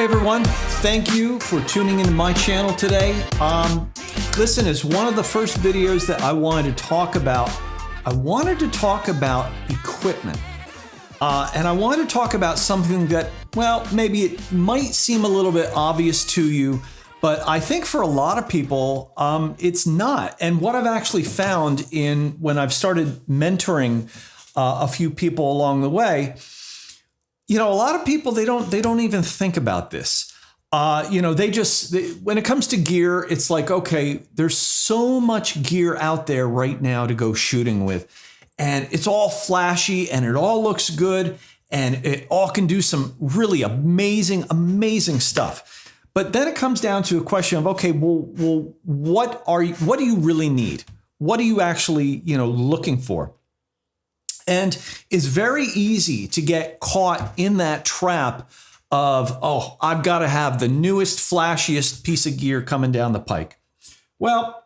everyone. Thank you for tuning into my channel today. Listen, it's one of the first videos that I wanted to talk about. I wanted to talk about equipment. And I wanted to talk about something that, well, maybe it might seem a little bit obvious to you, but I think for a lot of people, it's not. And what I've actually found when I've started mentoring a few people along the way, a lot of people, they don't even think about this. When it comes to gear, it's like, okay, there's so much gear out there right now to go shooting with, and it's all flashy and it all looks good and it all can do some really amazing stuff. But then it comes down to a question of, okay, well, what do you really need? What are you actually, looking for? And it's very easy to get caught in that trap of, oh, I've got to have the newest, flashiest piece of gear coming down the pike. Well,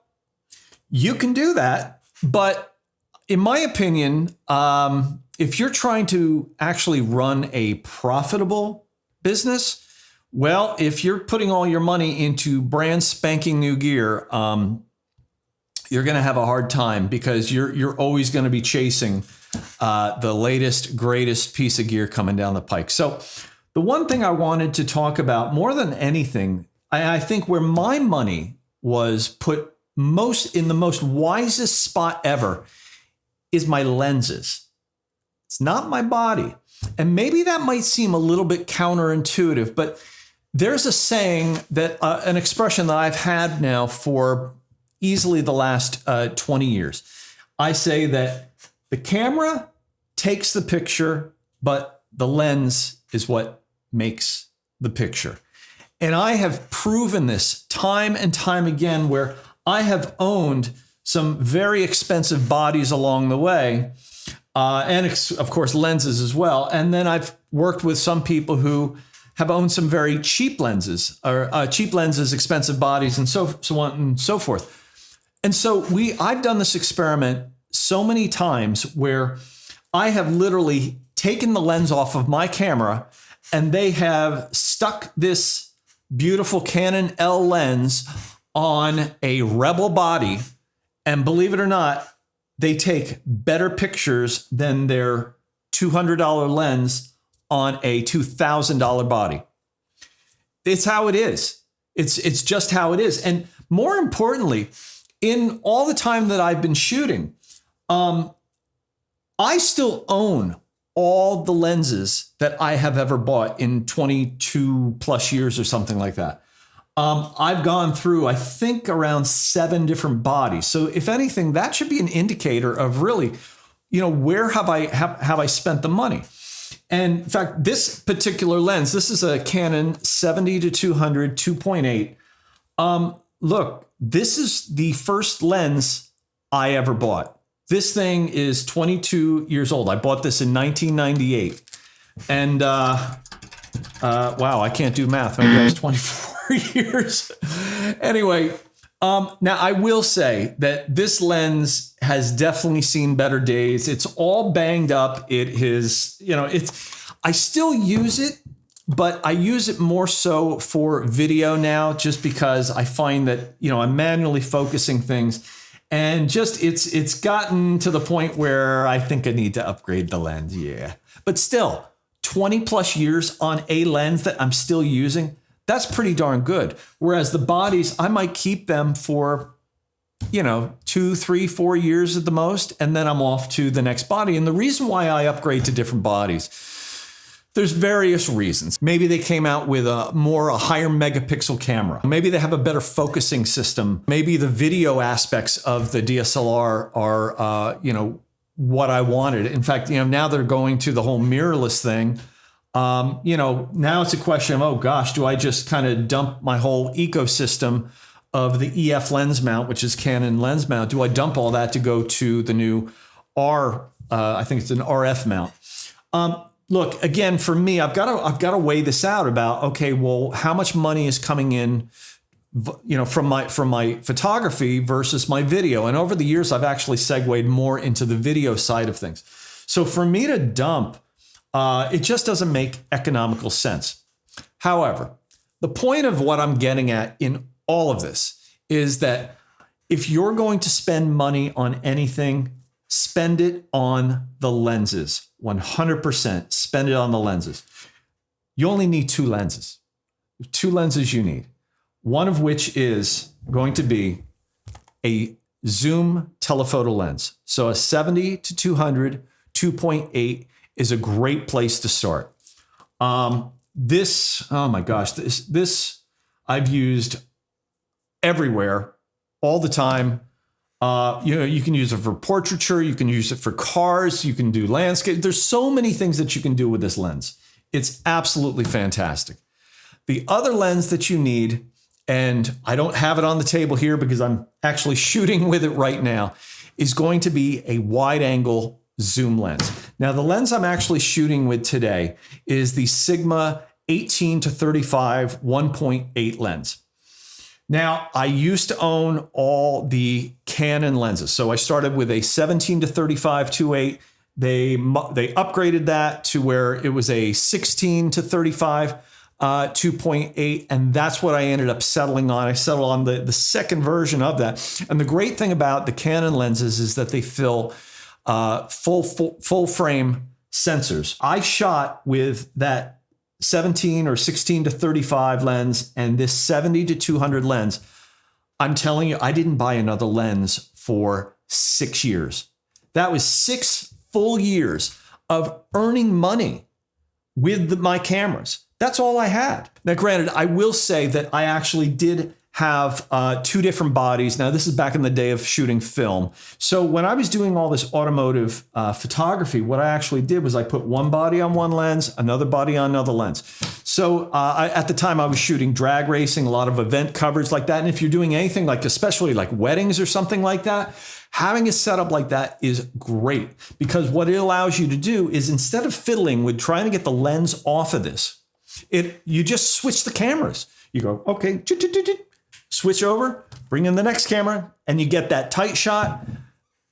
you can do that, but in my opinion, if you're trying to actually run a profitable business, well, if you're putting all your money into brand spanking new gear, you're going to have a hard time, because you're always going to be chasing the latest, greatest piece of gear coming down the pike. So the one thing I wanted to talk about more than anything, I think where my money was put in the most wisest spot ever, is my lenses. It's not my body. And maybe that might seem a little bit counterintuitive, but there's a saying that an expression that I've had now for easily the last 20 years. I say that the camera takes the picture, but the lens is what makes the picture. And I have proven this time and time again, where I have owned some very expensive bodies along the way, and of course lenses as well. And then I've worked with some people who have owned some very cheap lenses, expensive bodies, and so on and so forth. And so I've done this experiment so many times where I have literally taken the lens off of my camera, and they have stuck this beautiful Canon L lens on a Rebel body. And believe it or not, they take better pictures than their $200 lens on a $2,000 body. It's how it is. It's just how it is. And more importantly, in all the time that I've been shooting, I still own all the lenses that I have ever bought in 22 plus years or something like that. I've gone through, I think, around 7 different bodies. So if anything, that should be an indicator of really, where have I spent the money? And in fact, this particular lens, this is a Canon 70-200 2.8. Look, this is the first lens I ever bought. This thing is 22 years old. I bought this in 1998. And wow, I can't do math. Maybe I was 24 years. Anyway, now I will say that this lens has definitely seen better days. It's all banged up. It is, I still use it, but I use it more so for video now, just because I find that, I'm manually focusing things, and just it's gotten to the point where I think I need to upgrade the lens. Yeah. But still, 20 plus years on a lens that I'm still using, that's pretty darn good. Whereas the bodies, I might keep them for, 2, 3, 4 years at the most, and then I'm off to the next body. And the reason why I upgrade to different bodies, there's various reasons. Maybe they came out with a higher megapixel camera. Maybe they have a better focusing system. Maybe the video aspects of the DSLR are, what I wanted. In fact, now they're going to the whole mirrorless thing. Now it's a question of, oh gosh, do I just kind of dump my whole ecosystem of the EF lens mount, which is Canon lens mount? Do I dump all that to go to the new I think it's an RF mount? Look, again, for me, I've got to weigh this out about, okay, well, how much money is coming in, from my photography versus my video. And over the years, I've actually segued more into the video side of things. So for me to dump, it just doesn't make economical sense. However, The point of what I'm getting at in all of this is that if you're going to spend money on anything, spend it on the lenses. 100% spend it on the lenses. You only need 2 lenses. 2 lenses you need. One of which is going to be a zoom telephoto lens. So a 70 to 200 2.8 is a great place to start. This, oh my gosh, this I've used everywhere all the time. You can use it for portraiture, you can use it for cars, you can do landscape. There's so many things that you can do with this lens. It's absolutely fantastic. The other lens that you need, and I don't have it on the table here because I'm actually shooting with it right now, is going to be a wide angle zoom lens. Now, the lens I'm actually shooting with today is the Sigma 18 to 35 1.8 lens. Now, I used to own all the Canon lenses. So I started with a 17 to 35 2.8. They upgraded that to where it was a 16 to 35 2.8, and that's what I ended up settling on. I settled on the second version of that. And the great thing about the Canon lenses is that they fill full frame sensors. I shot with that 17 or 16 to 35 lens and this 70 to 200 lens. I'm telling you, I didn't buy another lens for 6 years. That was 6 full years of earning money with my cameras. That's all I had. Now, granted, I will say that I actually did have 2 different bodies. Now, this is back in the day of shooting film. So when I was doing all this automotive photography, what I actually did was I put one body on one lens, another body on another lens. So at the time I was shooting drag racing, a lot of event coverage like that. And if you're doing anything like, especially like weddings or something like that, having a setup like that is great, because what it allows you to do is, instead of fiddling with trying to get the lens off of this, you just switch the cameras. You go, okay, switch over, bring in the next camera, and you get that tight shot.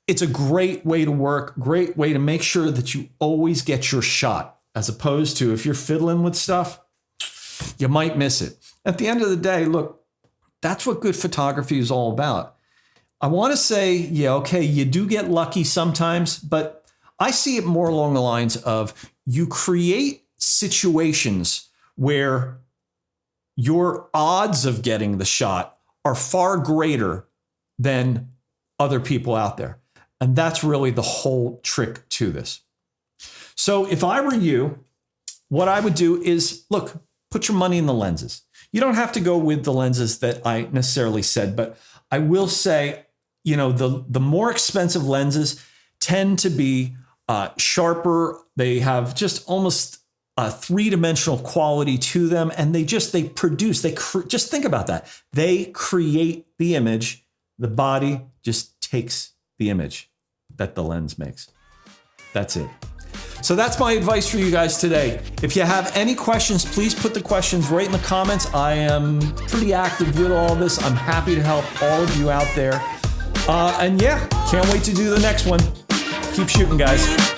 It's a great way to work, great way to make sure that you always get your shot, as opposed to if you're fiddling with stuff, you might miss it. At the end of the day, look, that's what good photography is all about. I want to say, yeah, okay, you do get lucky sometimes, but I see it more along the lines of you create situations where your odds of getting the shot are far greater than other people out there. And that's really the whole trick to this. So if I were you, what I would do is, look, put your money in the lenses. You don't have to go with the lenses that I necessarily said, but I will say, the more expensive lenses tend to be sharper. They have just almost a 3-dimensional quality to them, and just think about that. They create the image. The body just takes the image that the lens makes. That's it. So that's my advice for you guys today. If you have any questions, please put the questions right in the comments. I am pretty active with all this. I'm happy to help all of you out there. And yeah, can't wait to do the next one. Keep shooting, guys.